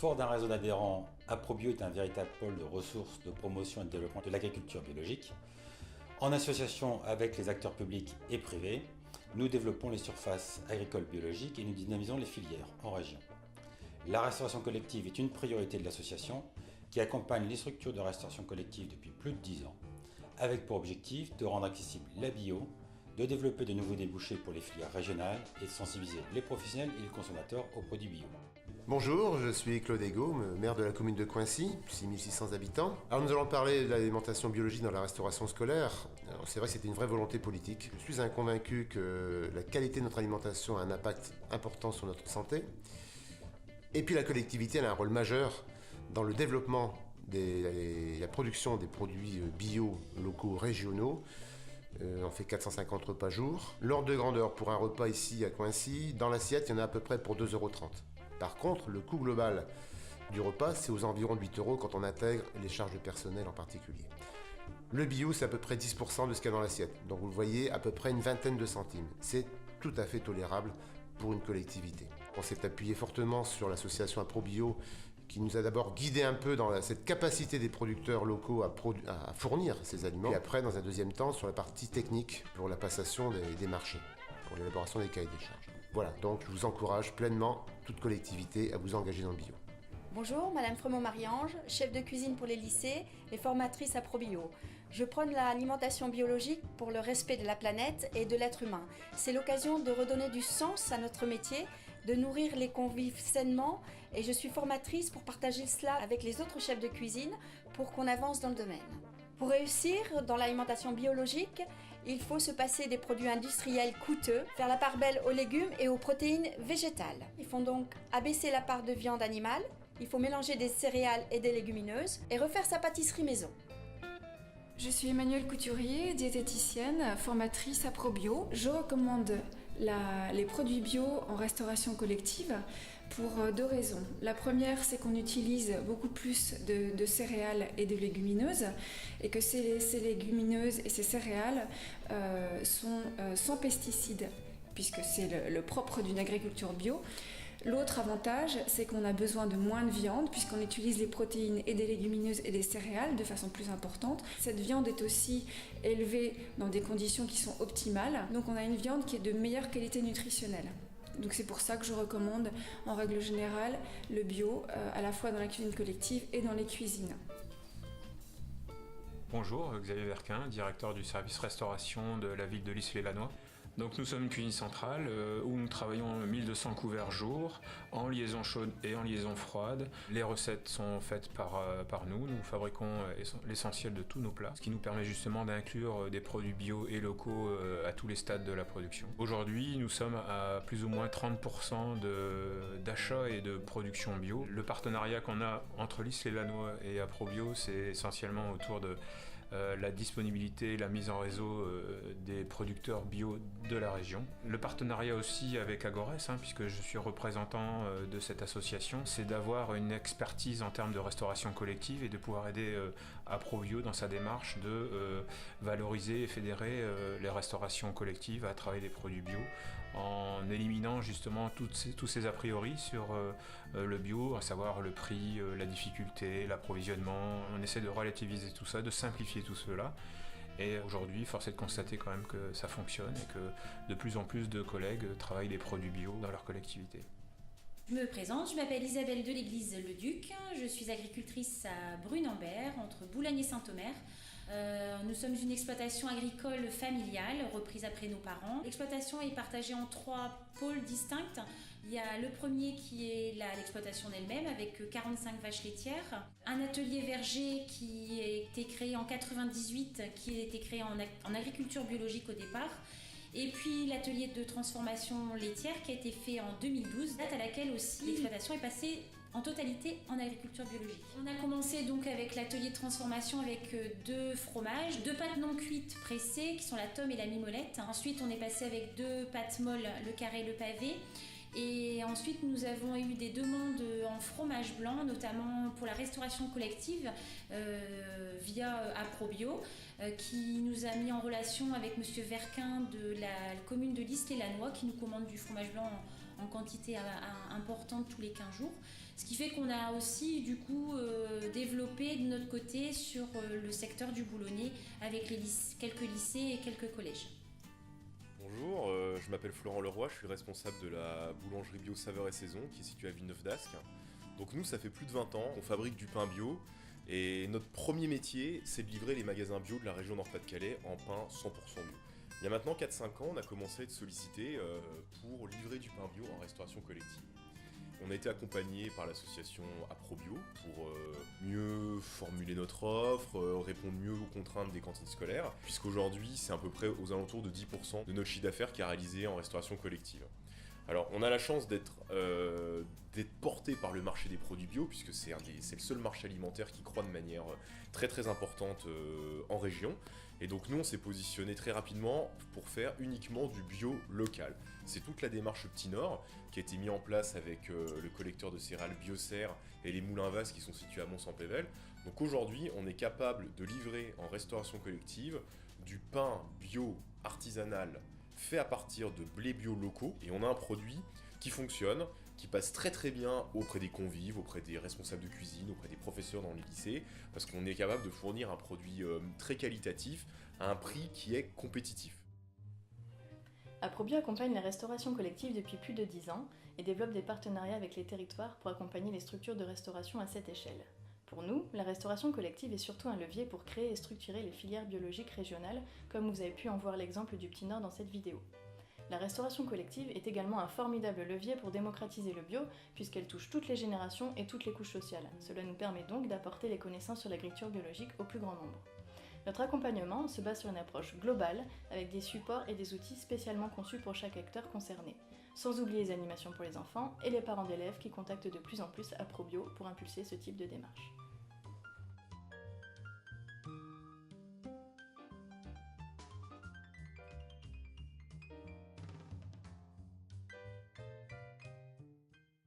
Fort d'un réseau d'adhérents, AproBio est un véritable pôle de ressources, de promotion et de développement de l'agriculture biologique. En association avec les acteurs publics et privés, nous développons les surfaces agricoles biologiques et nous dynamisons les filières en région. La restauration collective est une priorité de l'association qui accompagne les structures de restauration collective depuis plus de 10 ans, avec pour objectif de rendre accessible la bio, de développer de nouveaux débouchés pour les filières régionales et de sensibiliser les professionnels et les consommateurs aux produits bio. Bonjour, je suis Claude Ego, maire de la commune de Coincy, 6600 habitants. Alors nous allons parler de l'alimentation biologique dans la restauration scolaire. Alors, c'est vrai que c'était une vraie volonté politique. Je suis convaincu que la qualité de notre alimentation a un impact important sur notre santé. Et puis la collectivité elle a un rôle majeur dans le développement et la production des produits bio, locaux, régionaux. On fait 450 repas jour. L'ordre de grandeur pour un repas ici à Coincy, dans l'assiette, il y en a à peu près pour 2,30 €. Par contre, le coût global du repas, c'est aux environs de 8 € quand on intègre les charges de personnel en particulier. Le bio, c'est à peu près 10% de ce qu'il y a dans l'assiette. Donc vous le voyez, à peu près une vingtaine de centimes. C'est tout à fait tolérable pour une collectivité. On s'est appuyé fortement sur l'association AproBio qui nous a d'abord guidé un peu dans cette capacité des producteurs locaux à fournir ces aliments. Et après, dans un deuxième temps, sur la partie technique pour la passation des marchés, pour l'élaboration des cahiers des charges. Voilà, donc je vous encourage pleinement, toute collectivité, à vous engager dans le bio. Bonjour, Madame Fremont-Marie-Ange, chef de cuisine pour les lycées et formatrice AproBio. Je prône l'alimentation biologique pour le respect de la planète et de l'être humain. C'est l'occasion de redonner du sens à notre métier, de nourrir les convives sainement et je suis formatrice pour partager cela avec les autres chefs de cuisine pour qu'on avance dans le domaine. Pour réussir dans l'alimentation biologique, il faut se passer des produits industriels coûteux, faire la part belle aux légumes et aux protéines végétales. Il faut donc abaisser la part de viande animale, il faut mélanger des céréales et des légumineuses et refaire sa pâtisserie maison. Je suis Emmanuelle Couturier, diététicienne, formatrice AproBio. Je recommande les produits bio en restauration collective pour deux raisons. La première, c'est qu'on utilise beaucoup plus de céréales et de légumineuses et que ces légumineuses et ces céréales sont sans pesticides puisque c'est le propre d'une agriculture bio. L'autre avantage, c'est qu'on a besoin de moins de viande puisqu'on utilise les protéines et des légumineuses et des céréales de façon plus importante. Cette viande est aussi élevée dans des conditions qui sont optimales, donc on a une viande qui est de meilleure qualité nutritionnelle. Donc c'est pour ça que je recommande en règle générale le bio à la fois dans la cuisine collective et dans les cuisines. Bonjour, Xavier Verquin, directeur du service restauration de la ville de Lys-les-Lannoy. Donc nous sommes une cuisine centrale où nous travaillons 1200 couverts jour, en liaison chaude et en liaison froide. Les recettes sont faites par nous, nous fabriquons l'essentiel de tous nos plats, ce qui nous permet justement d'inclure des produits bio et locaux à tous les stades de la production. Aujourd'hui, nous sommes à plus ou moins 30% d'achat et de production bio. Le partenariat qu'on a entre Lys-les-Lannoy et AproBio, c'est essentiellement autour de la disponibilité et la mise en réseau des producteurs bio de la région. Le partenariat aussi avec Agores, puisque je suis représentant de cette association, c'est d'avoir une expertise en termes de restauration collective et de pouvoir aider AproBio dans sa démarche de valoriser et fédérer les restaurations collectives à travailler des produits bio en éliminant justement tous ces a priori sur le bio, à savoir le prix, la difficulté, l'approvisionnement. On essaie de relativiser tout ça, de simplifier tout cela. Et aujourd'hui, force est de constater quand même que ça fonctionne et que de plus en plus de collègues travaillent des produits bio dans leur collectivité. Je me présente, je m'appelle Isabelle de l'Église Le Duc, je suis agricultrice à Brune-en-Berre, entre Boulogne et Saint-Omer. Nous sommes une exploitation agricole familiale, reprise après nos parents. L'exploitation est partagée en 3 pôles distincts. Il y a le premier qui est l'exploitation elle-même avec 45 vaches laitières. Un atelier verger qui a été créé en 98, qui a été créé en agriculture biologique au départ. Et puis l'atelier de transformation laitière qui a été fait en 2012, date à laquelle aussi l'exploitation est passée en totalité en agriculture biologique. On a commencé donc avec l'atelier de transformation avec 2 fromages, 2 pâtes non cuites pressées qui sont la tome et la mimolette. Ensuite on est passé avec 2 pâtes molles, le carré et le pavé. Et ensuite, nous avons eu des demandes en fromage blanc, notamment pour la restauration collective via AproBio, qui nous a mis en relation avec Monsieur Verquin de la commune de Lys-les-Lannoy, qui nous commande du fromage blanc en quantité importante tous les 15 jours. Ce qui fait qu'on a aussi du coup développé de notre côté sur le secteur du Boulonnais avec quelques lycées et quelques collèges. Bonjour, je m'appelle Florent Leroy, je suis responsable de la boulangerie bio Saveur et Saison qui est située à Villeneuve d'Ascq. Donc nous, ça fait plus de 20 ans qu'on fabrique du pain bio et notre premier métier, c'est de livrer les magasins bio de la région Nord-Pas-de-Calais en pain 100% bio. Il y a maintenant 4-5 ans, on a commencé à être sollicité pour livrer du pain bio en restauration collective. On a été accompagné par l'association Aprobio pour mieux formuler notre offre, répondre mieux aux contraintes des cantines scolaires, puisqu'aujourd'hui c'est à peu près aux alentours de 10% de notre chiffre d'affaires qui est réalisé en restauration collective. Alors on a la chance d'être porté par le marché des produits bio, puisque c'est le seul marché alimentaire qui croît de manière très très importante en région. Et donc nous on s'est positionné très rapidement pour faire uniquement du bio local. C'est toute la démarche Petit Nord qui a été mise en place avec le collecteur de céréales Biocer et les moulins Vasse qui sont situés à Mons-en-Pévèle. Donc aujourd'hui on est capable de livrer en restauration collective du pain bio artisanal fait à partir de blés bio locaux, et on a un produit qui fonctionne, qui passe très très bien auprès des convives, auprès des responsables de cuisine, auprès des professeurs dans les lycées, parce qu'on est capable de fournir un produit très qualitatif à un prix qui est compétitif. Aprobio accompagne la restauration collective depuis plus de 10 ans et développe des partenariats avec les territoires pour accompagner les structures de restauration à cette échelle. Pour nous, la restauration collective est surtout un levier pour créer et structurer les filières biologiques régionales, comme vous avez pu en voir l'exemple du Petit Nord dans cette vidéo. La restauration collective est également un formidable levier pour démocratiser le bio, puisqu'elle touche toutes les générations et toutes les couches sociales. Cela nous permet donc d'apporter les connaissances sur l'agriculture biologique au plus grand nombre. Notre accompagnement se base sur une approche globale, avec des supports et des outils spécialement conçus pour chaque acteur concerné, sans oublier les animations pour les enfants et les parents d'élèves qui contactent de plus en plus Aprobio pour impulser ce type de démarche.